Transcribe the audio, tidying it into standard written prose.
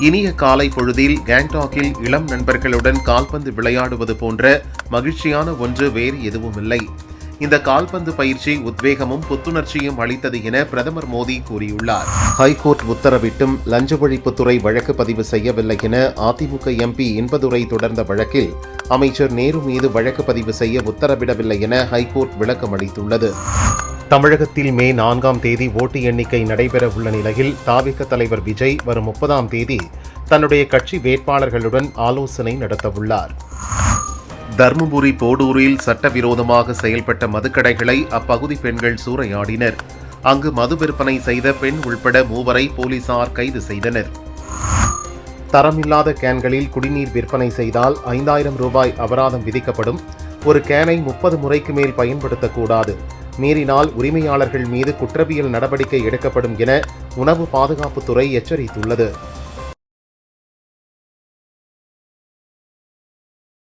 இனிய காலை பொழுதில் கேங்டாக்கில் இளம் நண்பர்களுடன் கால்பந்து விளையாடுவது போன்ற மகிழ்ச்சியான ஒன்று வேறு எதுவுமில்லை. இந்த கால்பந்து பயிற்சி உத்வேகமும் புத்துணர்ச்சியும் அளித்தது என பிரதமர் மோடி கூறியுள்ளார். ஹைகோர்ட் உத்தரவிட்டும் லஞ்ச ஒழிப்புத்துறை வழக்கு பதிவு செய்யவில்லை என அதிமுக எம்பி இன்பதுரை தொடர்ந்த வழக்கில் அமைச்சர் நேரு மீது வழக்கு பதிவு செய்ய உத்தரவிடவில்லை என ஹைகோர்ட் விளக்கம் அளித்துள்ளது. தமிழகத்தில் மே 4ஆம் தேதி ஓட்டு எண்ணிக்கை நடைபெறவுள்ள நிலையில் தவிக தலைவர் விஜய் வரும் 30ஆம் தேதி தன்னுடைய கட்சி வேட்பாளர்களுடன் ஆலோசனை நடத்தவுள்ளார். தர்மபுரி போடூரில் சட்டவிரோதமாக செயல்பட்ட மதுக்கடைகளை அப்பகுதி பெண்கள் சூறையாடினர். அங்கு மது விற்பனை செய்த பெண் உள்பட 3 போலீசார் கைது செய்தனர். தரமில்லாத கேன்களில் குடிநீர் விற்பனை செய்தால் 5000 ரூபாய் அபராதம் விதிக்கப்படும். ஒரு கேனை 30 முறைக்கு மேல் பயன்படுத்தக்கூடாது. மீறினால் உரிமையாளர்கள் மீது குற்றவியல் நடவடிக்கை எடுக்கப்படும் என உணவு பாதுகாப்புத்துறை எச்சரித்துள்ளது.